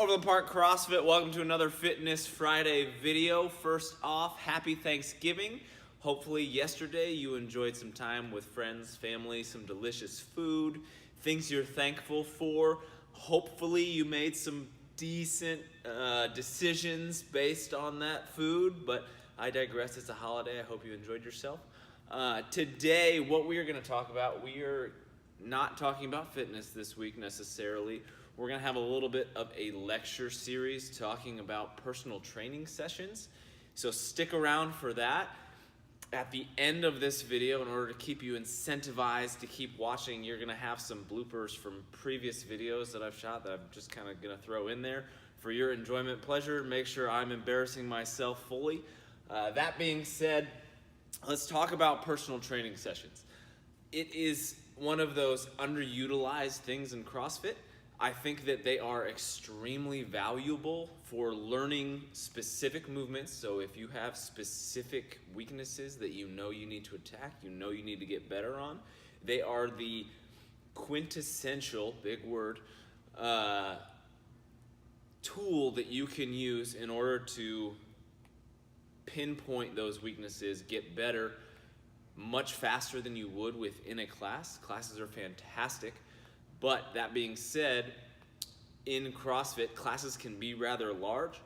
Over the Park CrossFit, welcome to another Fitness Friday video. First off, happy Thanksgiving. Hopefully yesterday you enjoyed some time with friends, family, some delicious food, things you're thankful for. Hopefully you made some decent decisions based on that food, but I digress. It's a holiday. I hope you enjoyed yourself. Today, what we are going to talk about, we are not talking about fitness this week necessarily. We're going to have a little bit of a lecture series talking about personal training sessions. So stick around for that. At the end of this video, in order to keep you incentivized to keep watching, you're going to have some bloopers from previous videos that I've shot that I'm just kind of going to throw in there for your enjoyment, pleasure. Make sure I'm embarrassing myself fully. That being said, let's talk about personal training sessions. It is one of those underutilized things in CrossFit. I think that they are extremely valuable for learning specific movements. So if you have specific weaknesses that you know you need to attack, you know you need to get better on, they are the quintessential, big word, tool that you can use in order to pinpoint those weaknesses, get better much faster than you would within a class. Classes are fantastic. But that being said, in CrossFit, classes can be rather large,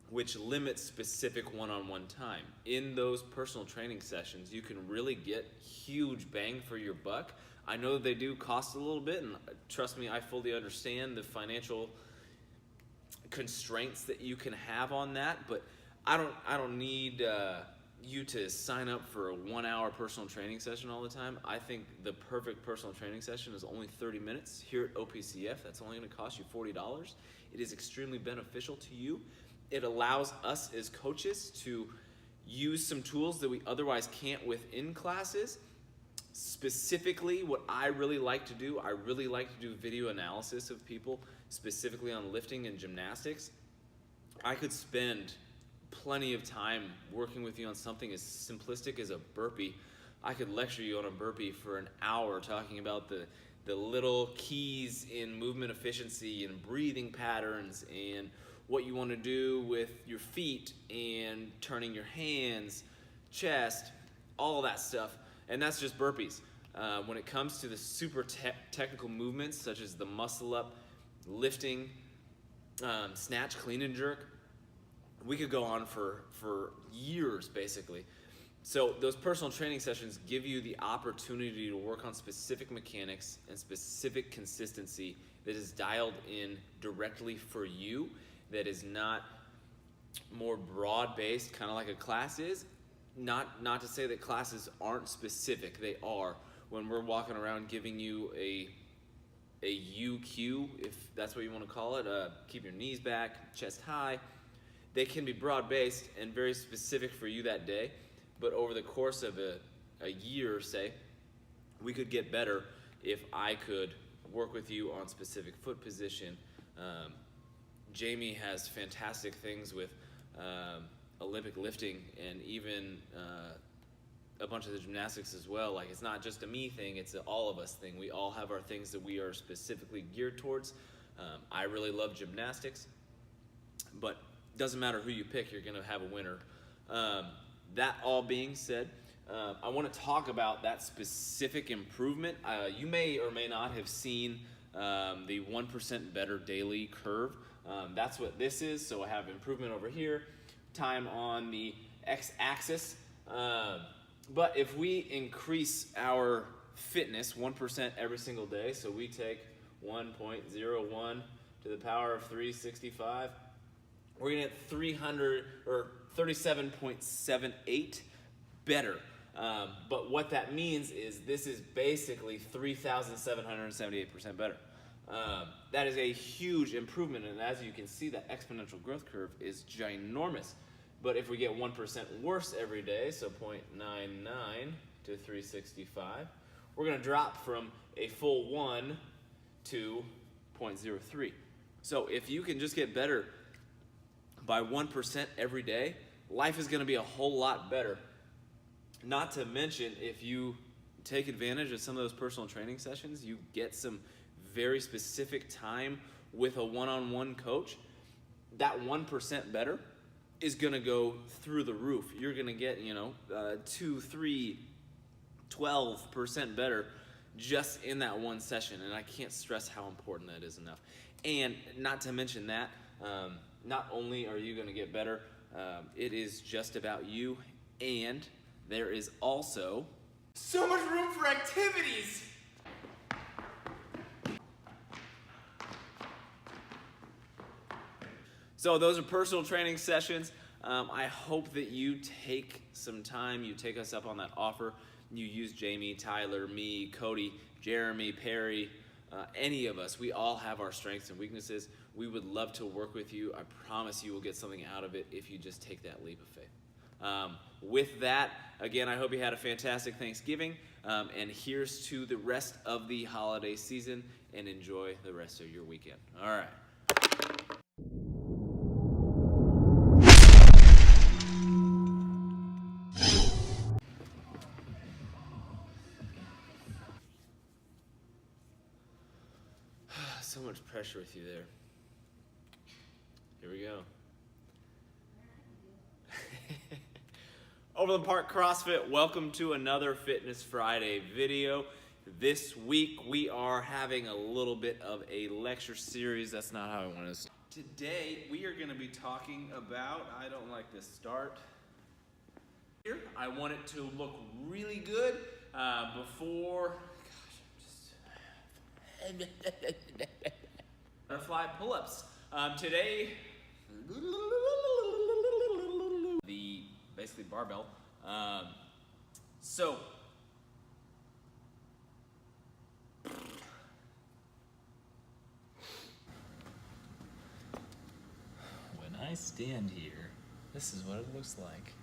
which limits specific one-on-one time. In those personal training sessions, you can really get huge bang for your buck. I know they do cost a little bit, and trust me, I fully understand the financial constraints that you can have on that, but I don't need you to sign up for a 1 hour personal training session all the time. I think the perfect personal training session is only 30 minutes. Here at OPCF, that's only going to cost you $40. It is extremely beneficial to you. It allows us as coaches to use some tools that we otherwise can't within classes. Specifically, what I really like to do, I really like to do video analysis of people, specifically on lifting and gymnastics. I could spend plenty of time working with you on something as simplistic as a burpee. I could lecture you on a burpee for an hour talking about the little keys in movement efficiency and breathing patterns and what you want to do with your feet and turning your hands, chest, all of that stuff. And that's just burpees. When it comes to the super technical movements such as the muscle up, lifting, snatch, clean and jerk, we could go on for years, basically. So those personal training sessions give you the opportunity to work on specific mechanics and specific consistency that is dialed in directly for you, that is not more broad-based, kind of like a class is. Not to say that classes aren't specific, they are. When we're walking around giving you a UQ, if that's what you want to call it, keep your knees back, chest high, they can be broad-based and very specific for you that day, but over the course of a year, say, we could get better if I could work with you on specific foot position. Jamie has fantastic things with Olympic lifting and even a bunch of the gymnastics as well. Like, it's not just a me thing, it's an all of us thing. We all have our things that we are specifically geared towards. I really love gymnastics, but doesn't matter who you pick, you're going to have a winner. That all being said, I want to talk about that specific improvement. You may or may not have seen the 1% better daily curve. That's what this is. So I have improvement over here, time on the x-axis. But if we increase our fitness 1% every single day, so we take 1.01 to the power of 365, we're gonna get 300 or 37.78 better. But what that means is this is basically 3,778% better. That is a huge improvement, and as you can see, that exponential growth curve is ginormous. But if we get 1% worse every day, so 0.99 to 365, we're gonna drop from a full 1 to 0.03. So if you can just get better by 1% every day, life is going to be a whole lot better. Not to mention, if you take advantage of some of those personal training sessions, you get some very specific time with a one-on-one coach, that 1% better is going to go through the roof. You're going to get, 2, 3, 12% better just in that one session. And I can't stress how important that is enough. And not to mention that, not only are you going to get better, it is just about you, and there is also so much room for activities. So those are personal training sessions. I hope that you take some time, you take us up on that offer. You use Jamie, Tyler, me, Cody, Jeremy, Perry, any of us. We all have our strengths and weaknesses. We would love to work with you. I promise you will get something out of it if you just take that leap of faith. With that, again, I hope you had a fantastic Thanksgiving, and here's to the rest of the holiday season, and enjoy the rest of your weekend. All right. So much pressure with you there. Here we go. Overland Park CrossFit, welcome to another Fitness Friday video. This week we are having a little bit of a lecture series. That's not how I want to start. Today we are going to be talking about, I don't like this start. Here, I want it to look really good before, butterfly pull-ups. Today, the basically barbell. So when I stand here, this is what it looks like.